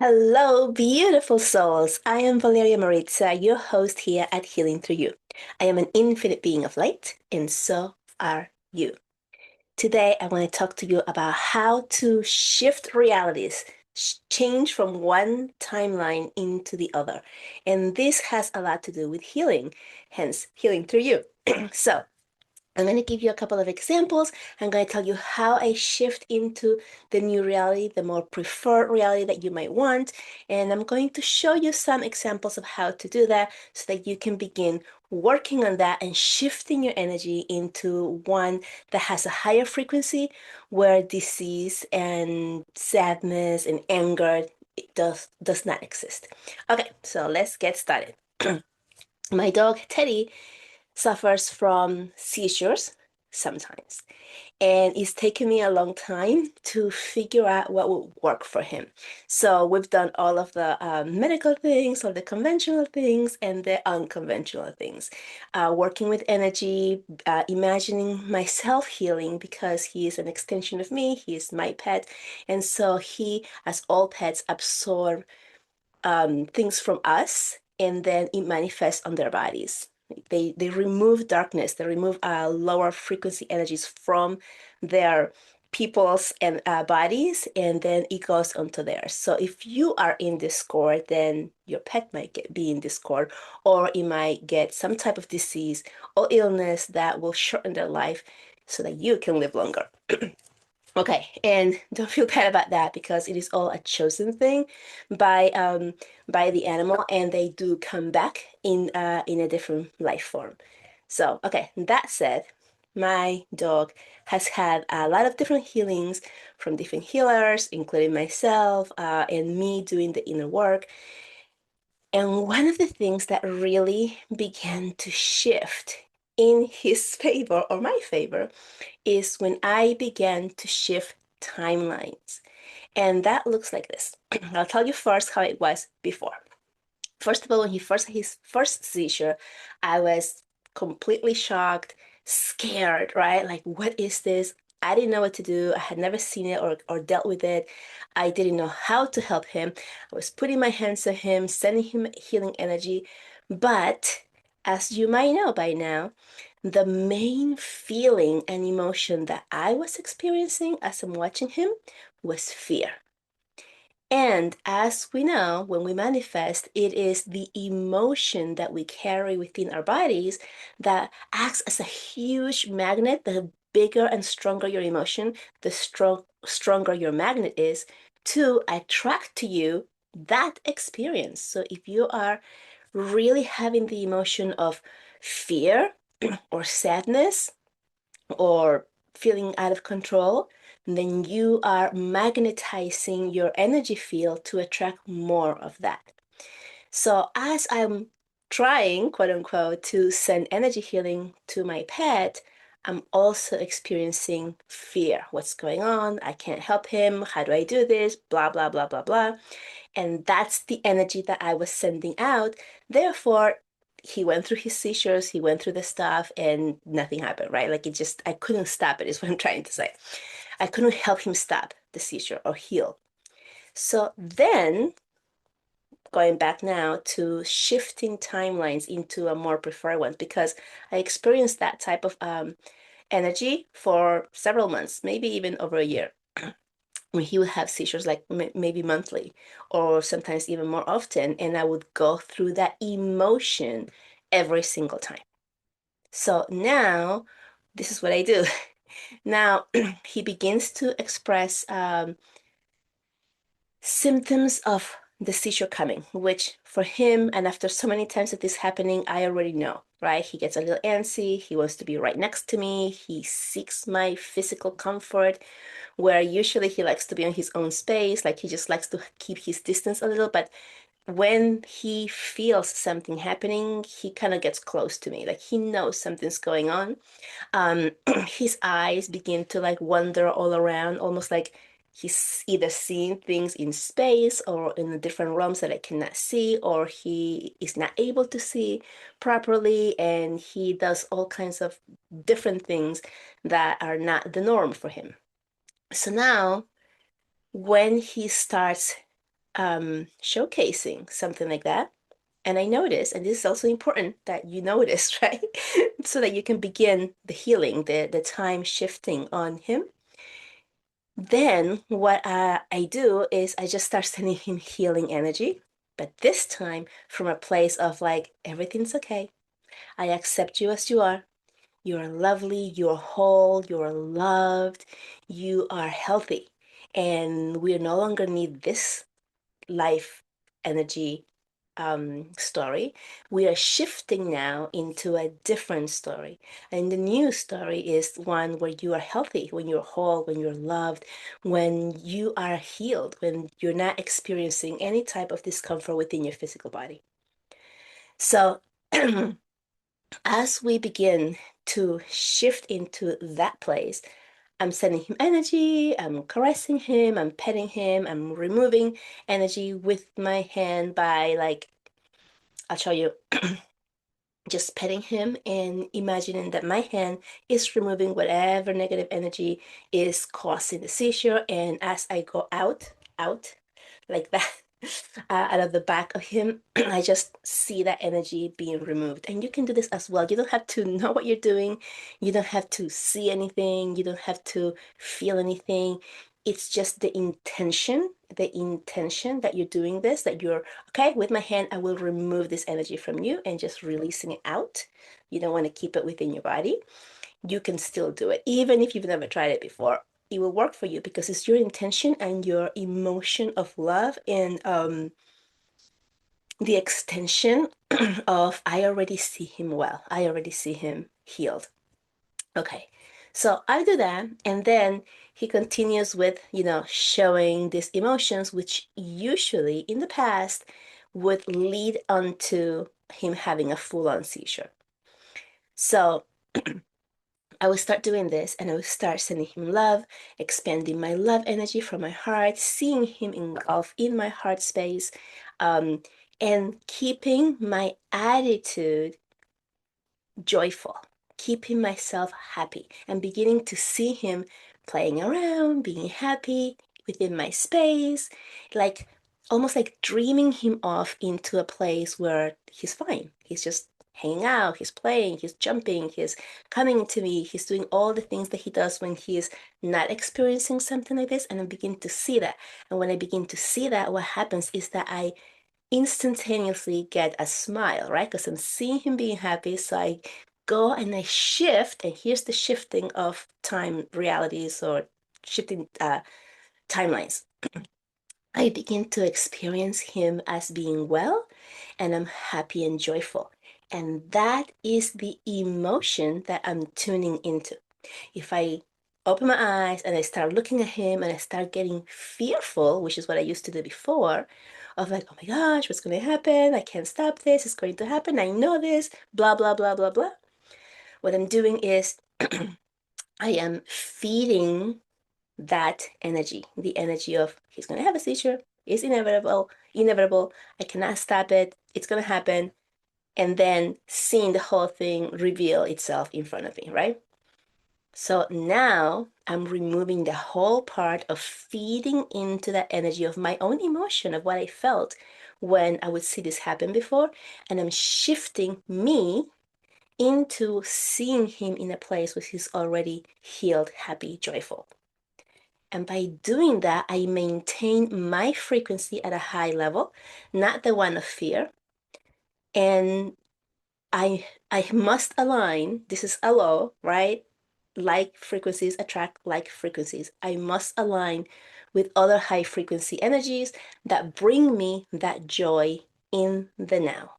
Hello, beautiful souls. I am Valeria Maritza, your host here at Healing Through You. I am an infinite being of light, and so are you. Today, I want to talk to you about how to shift realities, change from one timeline into the other. And this has a lot to do with healing, hence, Healing Through You. So, I'm going to give you a couple of examples. I'm going to tell you how I shift into the new reality, the more preferred reality that you might want. And I'm going to show you some examples of how to do that so that you can begin working on that and shifting your energy into one that has a higher frequency where disease and sadness and anger does not exist. Okay, so let's get started. My dog Teddy suffers from seizures sometimes. And it's taken me a long time to figure out what would work for him. So we've done all of the medical things, all the conventional things, and the unconventional things. Working with energy, imagining myself healing because he is an extension of me, he is my pet. And so he, as all pets, absorb things from us and then it manifests on their bodies. They remove darkness, they remove lower frequency energies from their people's and bodies, and then it goes onto theirs. So if you are in discord, then your pet might be in discord, or it might get some type of disease or illness that will shorten their life so that you can live longer. Okay, and don't feel bad about that because it is all a chosen thing by the animal, and they do come back in a different life form. So, okay, that said, my dog has had a lot of different healings from different healers, including myself, and me doing the inner work. And one of the things that really began to shift in his favor or my favor is when I began to shift timelines. And that looks like this. I'll tell you first how it was before. First of all, when he first had his first seizure, I was completely shocked, scared, right? Like, what is this? I didn't know what to do. I had never seen it or dealt with it. I didn't know how to help him. I was putting my hands on him, sending him healing energy. But as you might know by now, the main feeling and emotion that I was experiencing as I'm watching him was fear. And as we know, when we manifest, it is the emotion that we carry within our bodies that acts as a huge magnet. The bigger and stronger your emotion, the stronger your magnet is to attract to you that experience. So if you are really having the emotion of fear or sadness, or feeling out of control, then you are magnetizing your energy field to attract more of that. So as I'm trying, quote unquote, to send energy healing to my pet, I'm also experiencing fear. What's going on? I can't help him. How do I do this? Blah, blah, blah, blah, blah. And that's the energy that I was sending out. Therefore, he went through his seizures, he went through the stuff, and nothing happened, right? Like I couldn't stop it, is what I'm trying to say. I couldn't help him stop the seizure or heal. So then, going back now to shifting timelines into a more preferred one, because I experienced that type of energy for several months, maybe even over a year when he would have seizures like maybe monthly or sometimes even more often, and I would go through that emotion every single time. So now this is what I do. Now he begins to express symptoms of the seizure coming, which for him, and after so many times of this happening, I already know, right? He gets a little antsy. He wants to be right next to me. He seeks my physical comfort, where usually he likes to be on his own space, like he just likes to keep his distance a little. But when he feels something happening, he kind of gets close to me, like he knows something's going on. um his eyes begin to like wander all around, almost like he's either seeing things in space or in the different realms that I cannot see, or he is not able to see properly, and he does all kinds of different things that are not the norm for him. So now when he starts showcasing something like that. And I noticed, and this is also important that you notice, right? So that you can begin the healing, the time shifting on him. Then what I do is I just start sending him healing energy, but this time from a place of like, everything's okay. I accept you as you are. You're lovely, you're whole, you're loved, you are healthy. And we no longer need this life energy story. We are shifting now into a different story. And the new story is one where you are healthy, when you're whole, when you're loved, when you are healed, when you're not experiencing any type of discomfort within your physical body. So, as we begin to shift into that place, I'm sending him energy, I'm caressing him, I'm petting him, I'm removing energy with my hand by like, I'll show you, just petting him and imagining that my hand is removing whatever negative energy is causing the seizure. And as I go out, like that, out of the back of him, I just see that energy being removed. And you can do this as well. You don't have to know what you're doing. You don't have to see anything. You don't have to feel anything. It's just the intention that you're doing this, that you're, okay, with my hand, I will remove this energy from you and just releasing it out. You don't want to keep it within your body. You can still do it, even if you've never tried it before. It will work for you because it's your intention and your emotion of love and the extension of I already see him well. I already see him healed. Okay, so I do that, and then he continues with, showing these emotions, which usually in the past would lead onto him having a full-on seizure. So I will start doing this and I will start sending him love, expanding my love energy from my heart, seeing him engulf in my heart space, um, and keeping my attitude joyful, keeping myself happy, and beginning to see him playing around, being happy within my space, like almost like dreaming him off into a place where he's fine. He's just hanging out, he's playing, he's jumping, he's coming to me, he's doing all the things that he does when he is not experiencing something like this. And I begin to see that. And when I begin to see that, what happens is that I instantaneously get a smile, right? Because I'm seeing him being happy. So I go and I shift, and here's the shifting of time realities or shifting timelines. I begin to experience him as being well, and I'm happy and joyful. And that is the emotion that I'm tuning into. If I open my eyes and I start looking at him and I start getting fearful, which is what I used to do before, of like, oh my gosh, what's going to happen? I can't stop this. It's going to happen. I know this, blah, blah, blah, blah, blah. What I'm doing is I am feeding that energy, the energy of he's going to have a seizure. It's inevitable. I cannot stop it. It's going to happen. And then seeing the whole thing reveal itself in front of me, right? So now I'm removing the whole part of feeding into that energy of my own emotion of what I felt when I would see this happen before. And I'm shifting me into seeing him in a place where he's already healed, happy, joyful. And by doing that, I maintain my frequency at a high level, not the one of fear. And I must align, this is a law, right? Like frequencies attract like frequencies. I must align with other high frequency energies that bring me that joy in the now.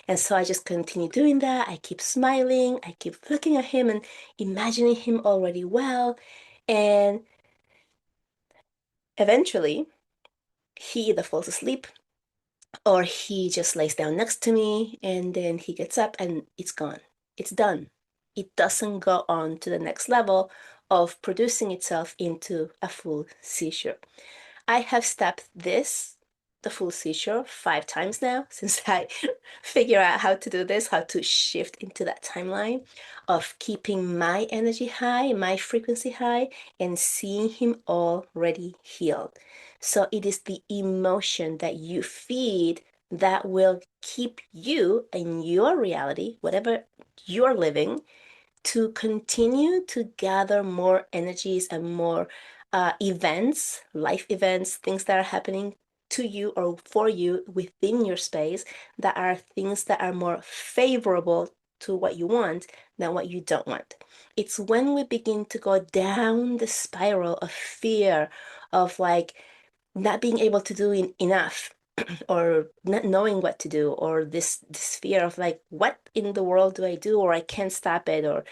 And so I just continue doing that. I keep smiling. I keep looking at him and imagining him already well. And eventually, he either falls asleep or he just lays down next to me and then he gets up and it's gone. It's done. It doesn't go on to the next level of producing itself into a full seizure. I have stepped the full seizure 5 times now since I figure out how to do this, how to shift into that timeline of keeping my energy high, my frequency high, and seeing him already healed. So it is the emotion that you feed that will keep you in your reality, whatever you're living, to continue to gather more energies and more events, life events, things that are happening to you or for you within your space that are things that are more favorable to what you want than what you don't want. It's when we begin to go down the spiral of fear, of like not being able to do enough, or not knowing what to do, or this fear of like, what in the world do I do, or I can't stop it, or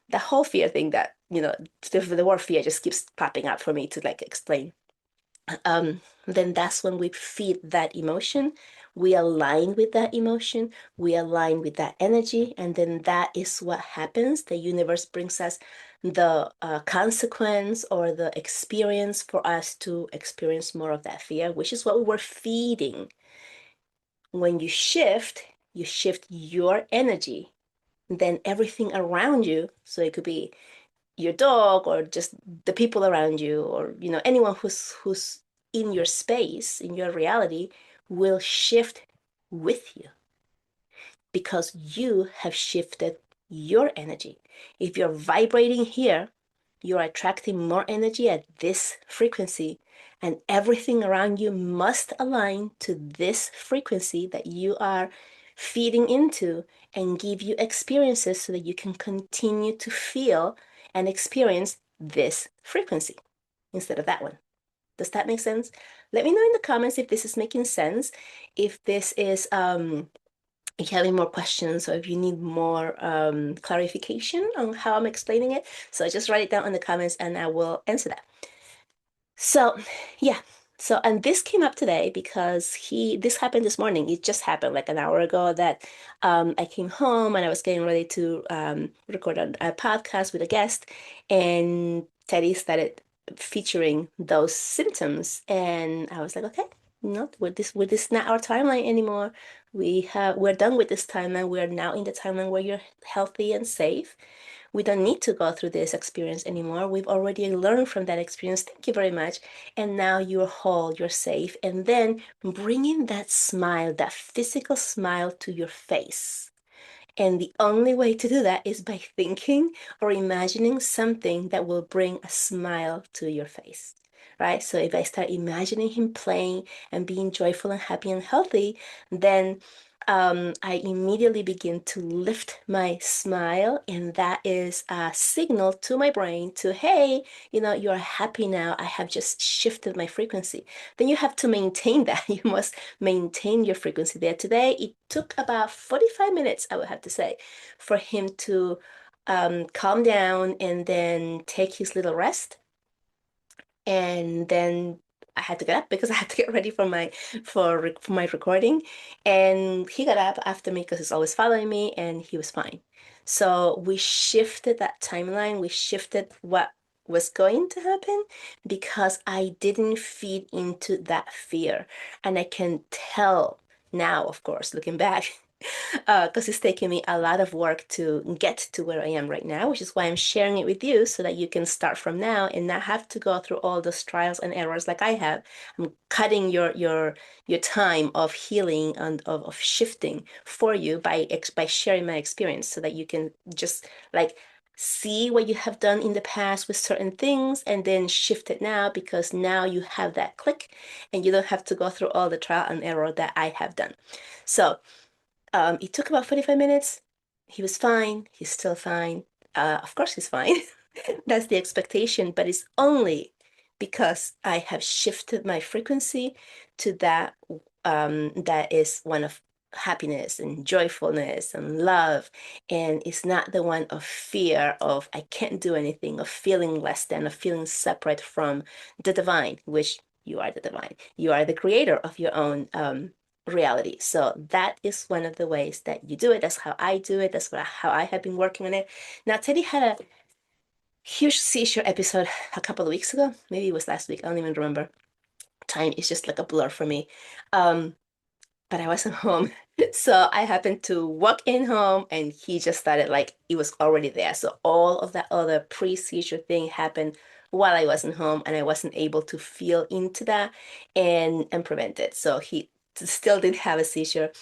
the whole fear thing that, the word fear just keeps popping up for me to like explain. Then that's when we feed that emotion. We align with that emotion, we align with that energy, and then that is what happens. The universe brings us the consequence or the experience for us to experience more of that fear, which is what we were feeding. When you shift your energy, then everything around you, so it could be your dog or just the people around you, or anyone who's in your space, in your reality, will shift with you because you have shifted your energy. If you're vibrating here, you're attracting more energy at this frequency, and everything around you must align to this frequency that you are feeding into and give you experiences so that you can continue to feel and experience this frequency instead of that one. Does that make sense? Let me know in the comments if this is making sense, if this is if you have any more questions, or if you need more clarification on how I'm explaining it. So just write it down in the comments and I will answer that. So yeah, and this came up today because this happened this morning. It just happened like an hour ago that I came home and I was getting ready to record a podcast with a guest, and Teddy started featuring those symptoms, and I was like, okay, no, with this not our timeline anymore. We're done with this timeline. We're now in the timeline where you're healthy and safe. We don't need to go through this experience anymore. We've already learned from that experience. Thank you very much. And now you're whole, you're safe. And then bringing that smile, that physical smile to your face. And the only way to do that is by thinking or imagining something that will bring a smile to your face, right? So if I start imagining him playing and being joyful and happy and healthy, then I immediately begin to lift my smile, and that is a signal to my brain to, hey, you're happy now. I have just shifted my frequency. Then you have to maintain that. You must maintain your frequency there. Today, it took about 45 minutes, I would have to say, for him to calm down and then take his little rest. And then I had to get up because I had to get ready for my recording. And he got up after me because he's always following me, and he was fine. So we shifted that timeline. We shifted what was going to happen because I didn't feed into that fear. And I can tell now, of course, looking back, because it's taking me a lot of work to get to where I am right now, which is why I'm sharing it with you so that you can start from now and not have to go through all those trials and errors like I have. I'm cutting your time of healing and of shifting for you by sharing my experience so that you can just like see what you have done in the past with certain things and then shift it now, because now you have that click and you don't have to go through all the trial and error that I have done. So it took about 45 minutes. He was fine. He's still fine. Of course, he's fine. That's the expectation, but it's only because I have shifted my frequency to that is one of happiness and joyfulness and love, and it's not the one of fear, of I can't do anything, of feeling less than, of feeling separate from the divine, which you are the divine. You are the creator of your own reality. So that is one of the ways that you do it. That's how I do it. How I have been working on it. Now, Teddy had a huge seizure episode a couple of weeks ago. Maybe it was last week. I don't even remember. Time is just like a blur for me. Um, but I wasn't home. So I happened to walk in home and he just started like it was already there. So all of that other pre-seizure thing happened while I wasn't home and I wasn't able to feel into that and prevent it. So he still did have a seizure,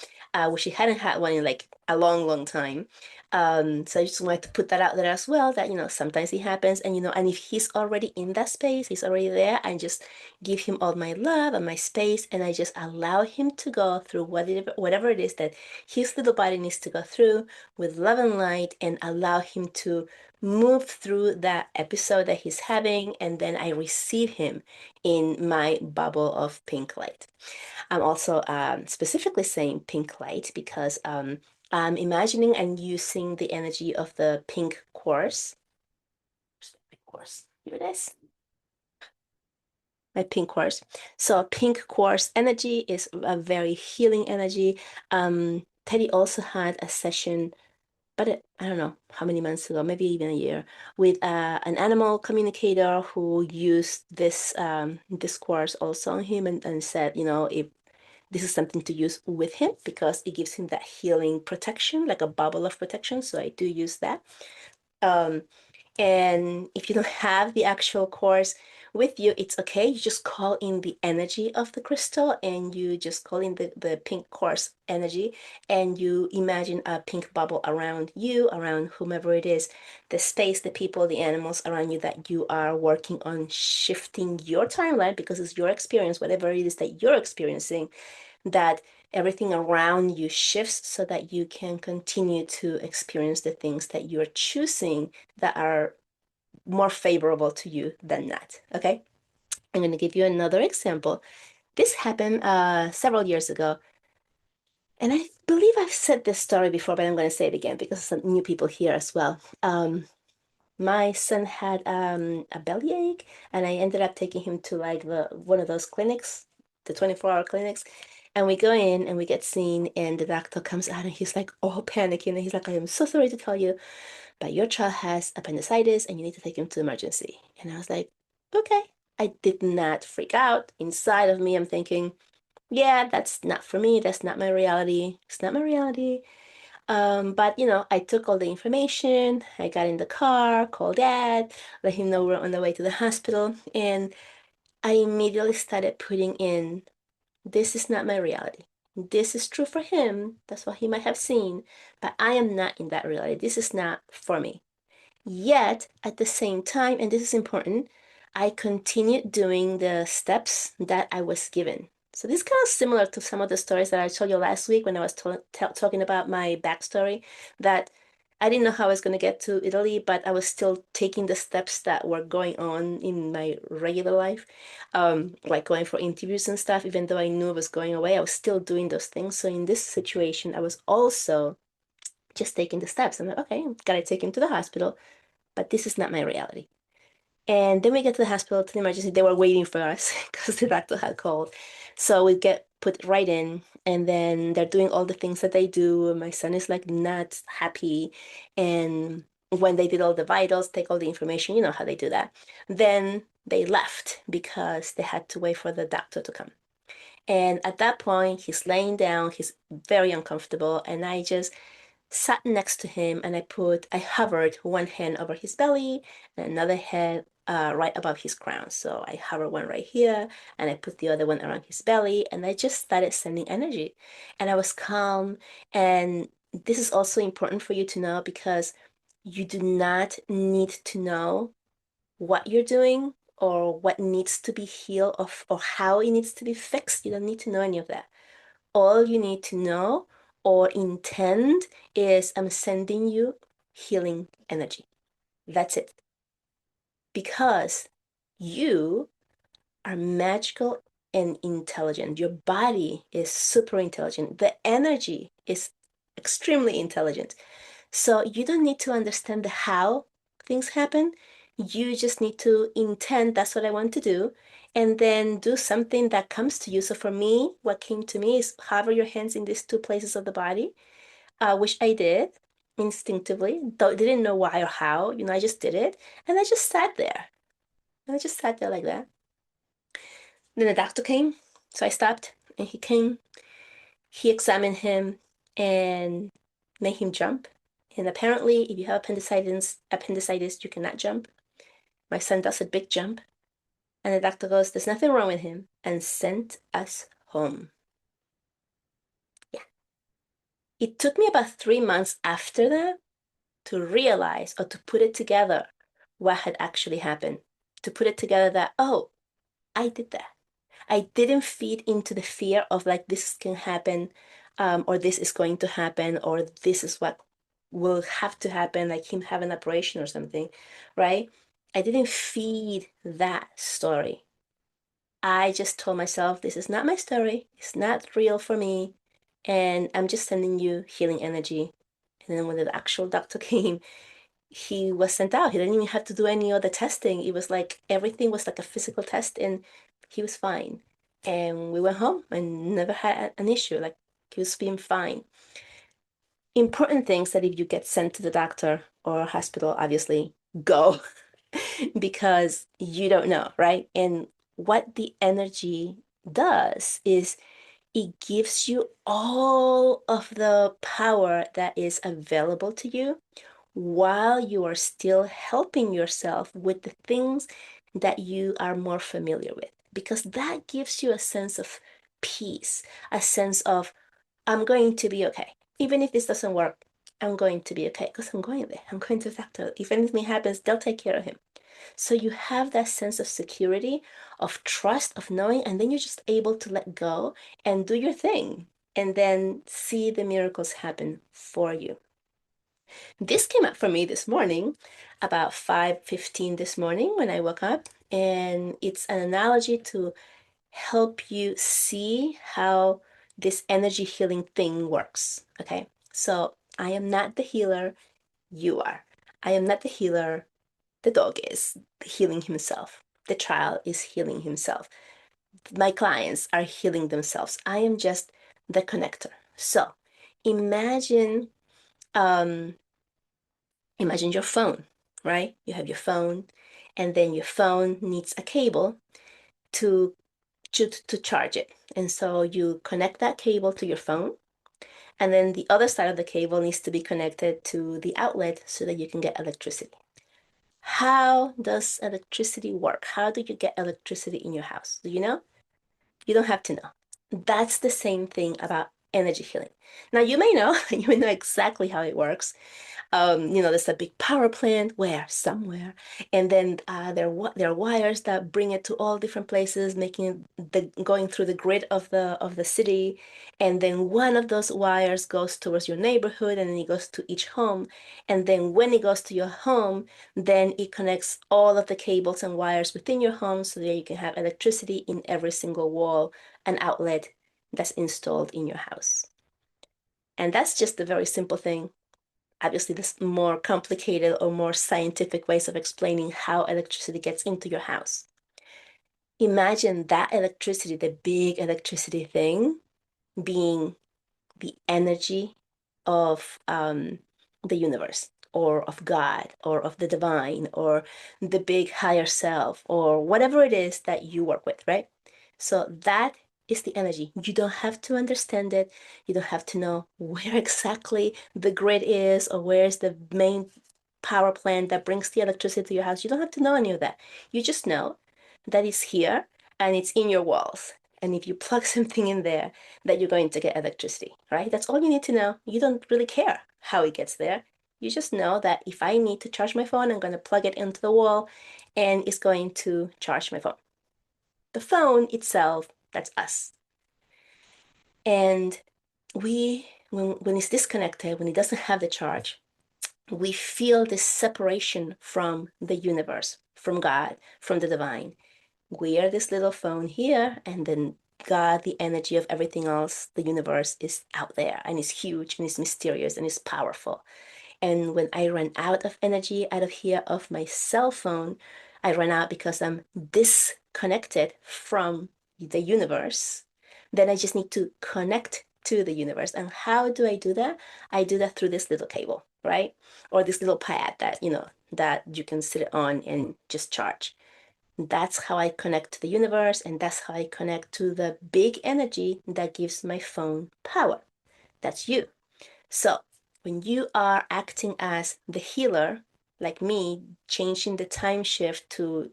which he hadn't had one in like a long, long time. So I just wanted to put that out there as well, that, sometimes it happens and, and if he's already in that space, he's already there, I just give him all my love and my space, and I just allow him to go through whatever it is that his little body needs to go through with love and light, and allow him to move through that episode that he's having, and then I receive him in my bubble of pink light. I'm also specifically saying pink light because I'm imagining and using the energy of the pink quartz. Pink quartz. Here it is. My pink quartz. So pink quartz energy is a very healing energy. Teddy also had a session, but I don't know how many months ago, maybe even a year, with an animal communicator who used this quartz also on him, and said, if this is something to use with him because it gives him that healing protection, like a bubble of protection. So I do use that. Um, and if you don't have the actual course with you, it's okay. You just call in the energy of the crystal, and you just call in the pink quartz energy, and you imagine a pink bubble around you, around whomever it is, the space, the people, the animals around you, that you are working on shifting your timeline because it's your experience, whatever it is that you're experiencing, that everything around you shifts so that you can continue to experience the things that you're choosing that are more favorable to you than not. Okay, I'm going to give you another example. This happened several years ago, and I believe I've said this story before, but I'm going to say it again because some new people here as well. My son had a bellyache, and I ended up taking him to like one of those clinics, the 24-hour clinics. And we go in and we get seen, and the doctor comes out and he's like all panicking. And he's like, I am so sorry to tell you, but your child has appendicitis and you need to take him to emergency. And I was like, okay. I did not freak out. Inside of me, I'm thinking, yeah, that's not for me. That's not my reality. It's not my reality. But I took all the information. I got in the car, called dad, let him know we're on the way to the hospital, and I immediately started putting in, this is not my reality. This is true for him. That's what he might have seen, but I am not in that reality. This is not for me. Yet, at the same time, and this is important, I continued doing the steps that I was given. So this is kind of similar to some of the stories that I told you last week when I was talking about my backstory, that I didn't know how I was going to get to Italy, but I was still taking the steps that were going on in my regular life, like going for interviews and stuff. Even though I knew it was going away, I was still doing those things. So in this situation, I was also just taking the steps. I'm like, okay, gotta take him to the hospital, but this is not my reality. And then we get to the hospital, to the emergency. They were waiting for us because the doctor had called. So we get put right in, and then they're doing all the things that they do. My son is like not happy. And when they did all the vitals, take all the information, you know how they do that. Then they left because they had to wait for the doctor to come. And at that point, he's laying down, he's very uncomfortable, and I just sat next to him, and I hovered one hand over his belly and another hand right above his crown. So I hovered one right here, and I put the other one around his belly, and I just started sending energy. And I was calm. And this is also important for you to know because you do not need to know what you're doing or what needs to be healed or how it needs to be fixed. You don't need to know any of that. All you need to know or intend is, I'm sending you healing energy. That's it. Because you are magical and intelligent. Your body is super intelligent. The energy is extremely intelligent. So you don't need to understand the how things happen. You just need to intend, that's what I want to do, and then do something that comes to you. So for me, what came to me is hover your hands in these two places of the body, which I did instinctively, though didn't know why or how. I just did it, and I just sat there. And I just sat there like that. Then the doctor came, so I stopped, and he came. He examined him and made him jump. And apparently, if you have appendicitis, you cannot jump. My son does a big jump, and the doctor goes, there's nothing wrong with him, and sent us home. Yeah. It took me about 3 months after that to realize or to put it together what had actually happened. To put it together that, oh, I did that. I didn't feed into the fear of like this can happen, or this is going to happen, or this is what will have to happen, like him having an operation or something, right? I didn't feed that story. I just told myself, this is not my story. It's not real for me. And I'm just sending you healing energy. And then when the actual doctor came, he was sent out. He didn't even have to do any other testing. It was like everything was like a physical test and he was fine. And we went home and never had an issue. Like he was being fine. Important things that if you get sent to the doctor or hospital, obviously go because you don't know, right? And what the energy does is it gives you all of the power that is available to you while you are still helping yourself with the things that you are more familiar with, because that gives you a sense of peace, a sense of, I'm going to be okay. Even if this doesn't work, I'm going to be okay because I'm going there. I'm going to the doctor. If anything happens, they'll take care of him. So you have that sense of security, of trust, of knowing, and then you're just able to let go and do your thing and then see the miracles happen for you. This came up for me this morning, about 5:15 this morning when I woke up, and it's an analogy to help you see how this energy healing thing works. Okay, so I am not the healer, you are. I am not the healer, the dog is healing himself. The child is healing himself. My clients are healing themselves. I am just the connector. So imagine um, imagine your phone, right? You have your phone, and then your phone needs a cable to, to charge it. And so you connect that cable to your phone, and then the other side of the cable needs to be connected to the outlet so that you can get electricity. How does electricity work? How do you get electricity in your house? Do you know? You don't have to know. That's the same thing about energy healing. Now, you may know, you may know exactly how it works. There's a big power plant where somewhere, and then there are wires that bring it to all different places, making the going through the grid of the city, and then one of those wires goes towards your neighborhood, and then it goes to each home, and then when it goes to your home, then it connects all of the cables and wires within your home so that you can have electricity in every single wall and outlet that's installed in your house. And that's just a very simple thing. Obviously, there's more complicated or more scientific ways of explaining how electricity gets into your house. Imagine that electricity, the big electricity thing, being the energy of the universe or of God or of the divine or the big higher self or whatever it is that you work with, right? So that is the energy. You don't have to understand it. You don't have to know where exactly the grid is or where's the main power plant that brings the electricity to your house. You don't have to know any of that. You just know that it's here and it's in your walls. And if you plug something in there, that you're going to get electricity, right? That's all you need to know. You don't really care how it gets there. You just know that if I need to charge my phone, I'm going to plug it into the wall and it's going to charge my phone. The phone itself, that's us. And when it's disconnected, when it doesn't have the charge, we feel this separation from the universe, from God, from the divine. We are this little phone here, and then God, the energy of everything else, the universe is out there and it's huge and it's mysterious and it's powerful. And when I run out of energy out of here of my cell phone, I run out because I'm disconnected from the universe. Then I just need to connect to the universe. And how do I do that? I do that through this little cable, right? Or this little pad that, that you can sit on and just charge. That's how I connect to the universe, and that's how I connect to the big energy that gives my phone power. That's you. So when you are acting as the healer, like me, changing the time shift to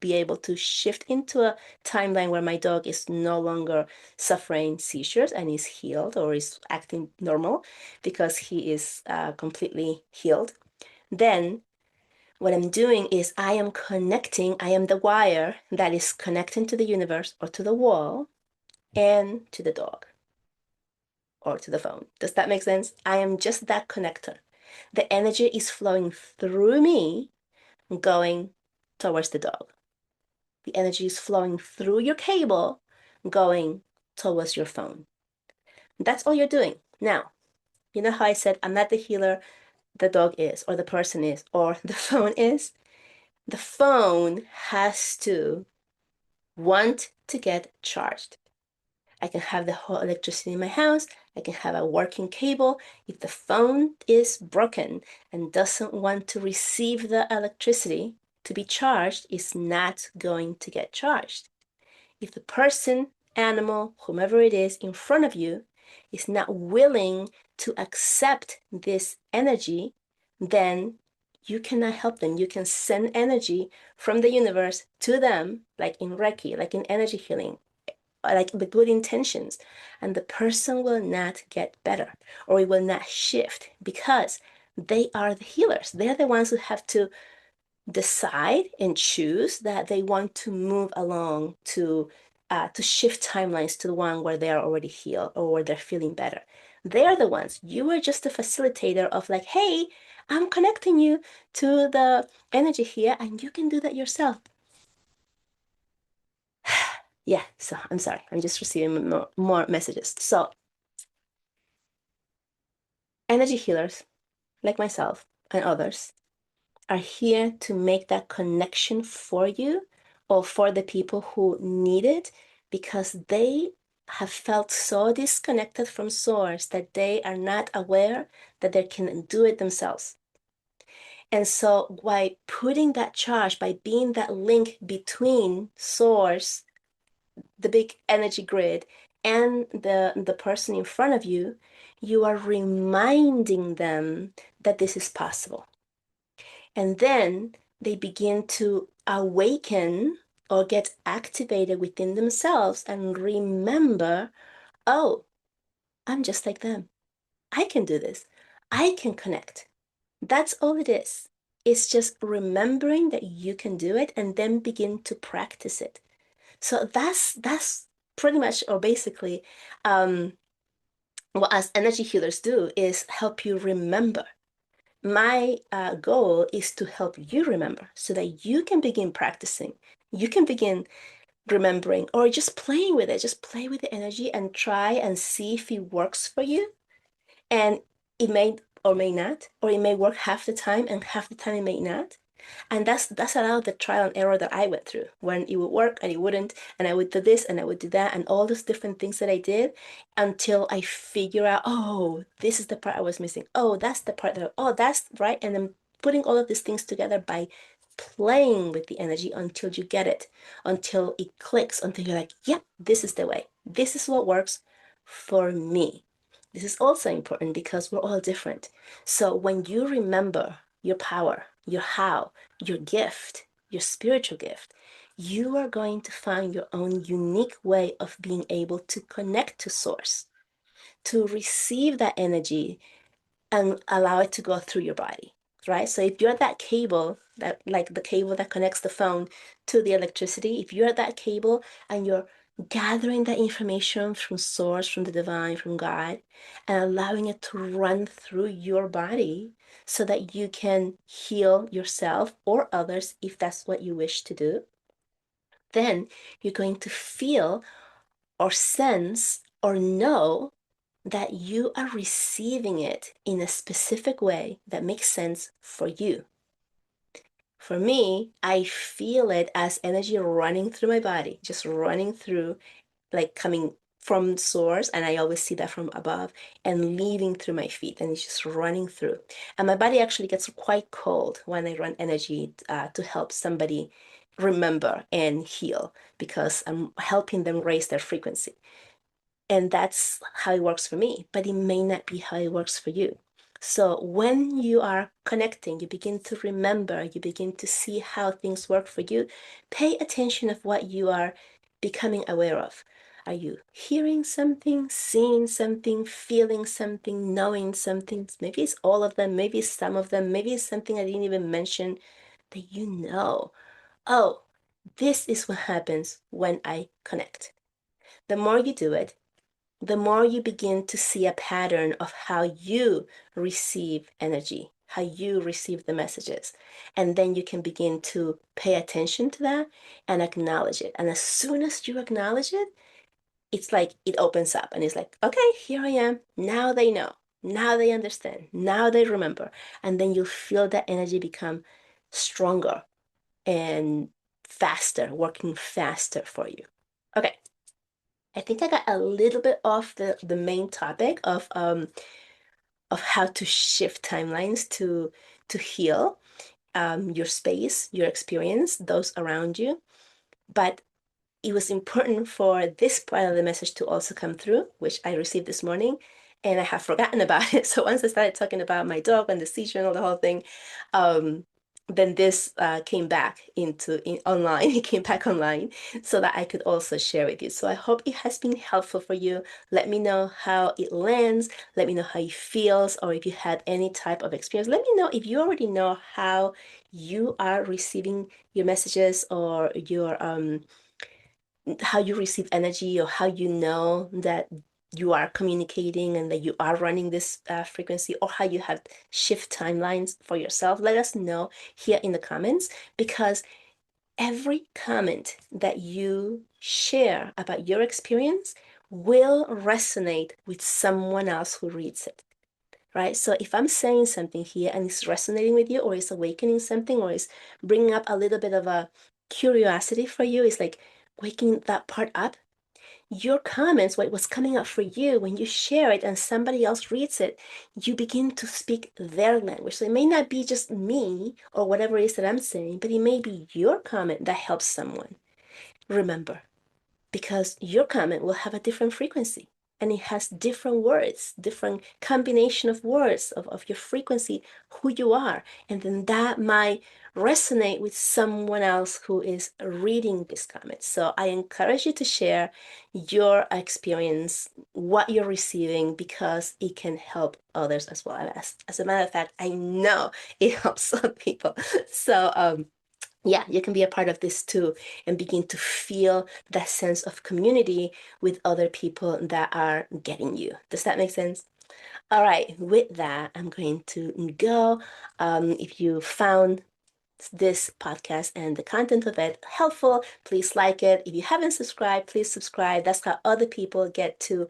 be able to shift into a timeline where my dog is no longer suffering seizures and is healed or is acting normal because he is completely healed. Then what I'm doing is I am connecting, I am the wire that is connecting to the universe or to the wall and to the dog or to the phone. Does that make sense? I am just that connector. The energy is flowing through me, going towards the dog. The energy is flowing through your cable, going towards your phone. That's all you're doing. Now, you know how I said I'm not the healer, the dog is, or the person is, or the phone is? The phone has to want to get charged. I can have the whole electricity in my house. I can have a working cable. If the phone is broken and doesn't want to receive the electricity to be charged, it's not going to get charged. If the person, animal, whomever it is in front of you is not willing to accept this energy, then you cannot help them. You can send energy from the universe to them, like in Reiki, like in energy healing, like with good intentions, and the person will not get better or it will not shift because they are the healers. They're the ones who have to decide and choose that they want to move along to shift timelines to the one where they are already healed or where they're feeling better. They are the ones. You are just a facilitator of like, hey, I'm connecting you to the energy here, and you can do that yourself. Yeah, so I'm sorry. I'm just receiving more messages. So, energy healers like myself and others are here to make that connection for you or for the people who need it because they have felt so disconnected from source that they are not aware that they can do it themselves. And so by putting that charge, by being that link between source, the big energy grid, and the person in front of you, you are reminding them that this is possible. And then they begin to awaken or get activated within themselves and remember, oh, I'm just like them. I can do this. I can connect. That's all it is. It's just remembering that you can do it and then begin to practice it. So that's pretty much or basically what us energy healers do is help you remember. My goal is to help you remember so that you can begin practicing. You can begin remembering or just playing with it. Just play with the energy and try and see if it works for you. And it may or may not, or it may work half the time and half the time it may not. And that's a lot of the trial and error that I went through when it would work and it wouldn't, and I would do this and I would do that, and all those different things that I did until I figure out, oh, this is the part I was missing. Oh, that's the part that, oh, that's right. And then putting all of these things together by playing with the energy until you get it, until it clicks, until you're like, yep, this is the way. This is what works for me. This is also important because we're all different. So when you remember your power, your how, your gift, your spiritual gift, you are going to find your own unique way of being able to connect to source, to receive that energy and allow it to go through your body, right? So if you're that cable, that like the cable that connects the phone to the electricity, if you're that cable and you're gathering that information from source, from the divine, from God, and allowing it to run through your body so that you can heal yourself or others if that's what you wish to do, then you're going to feel or sense or know that you are receiving it in a specific way that makes sense for you. For me, I feel it as energy running through my body, just running through, like coming from source, and I always see that from above and leaving through my feet, and it's just running through. And my body actually gets quite cold when I run energy to help somebody remember and heal because I'm helping them raise their frequency. And that's how it works for me, but it may not be how it works for you. So when you are connecting, you begin to remember, you begin to see how things work for you. Pay attention of what you are becoming aware of. Are you hearing something, seeing something, feeling something, knowing something? Maybe it's all of them, maybe it's some of them, maybe it's something I didn't even mention that you know. Oh, this is what happens when I connect. The more you do it, the more you begin to see a pattern of how you receive energy, how you receive the messages. And then you can begin to pay attention to that and acknowledge it. And as soon as you acknowledge it, it's like it opens up and it's like, okay, here I am. Now they know. Now they understand. Now they remember. And then you feel that energy become stronger and faster, working faster for you. Okay. I think I got a little bit off the main topic of how to shift timelines to heal your space, your experience, those around you. But it was important for this part of the message to also come through, which I received this morning, and I have forgotten about it. So once I started talking about my dog and the seizure and all the whole thing, um, then this came back online. It came back online so that I could also share with you. So I hope it has been helpful for you. Let me know how it lands. Let me know how it feels, or if you had any type of experience. Let me know if you already know how you are receiving your messages or your how you receive energy, or how you know that you are communicating and that you are running this frequency, or how you have shift timelines for yourself. Let us know here in the comments, because every comment that you share about your experience will resonate with someone else who reads it, right? So if I'm saying something here and it's resonating with you, or it's awakening something, or it's bringing up a little bit of a curiosity for you, it's like waking that part up. Your comments, what was coming up for you when you share it and somebody else reads it, you begin to speak their language. So it may not be just me or whatever it is that I'm saying, but it may be your comment that helps someone. Remember, because your comment will have a different frequency, and it has different words, different combination of words of your frequency, who you are, and then that might resonate with someone else who is reading this comment. So I encourage you to share your experience, what you're receiving, because it can help others as well. As a matter of fact, I know it helps some people. So yeah, you can be a part of this too and begin to feel that sense of community with other people that are getting you. Does that make sense? All right, with that, I'm going to go. If you found this podcast and the content of it helpful, please like it. If you haven't subscribed, please subscribe. That's how other people get to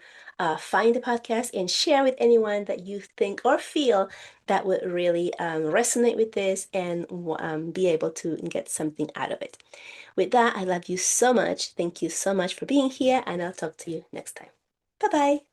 find the podcast and share with anyone that you think or feel that would really resonate with this and be able to get something out of it. With that, I love you so much. Thank you so much for being here, and I'll talk to you next time. Bye bye.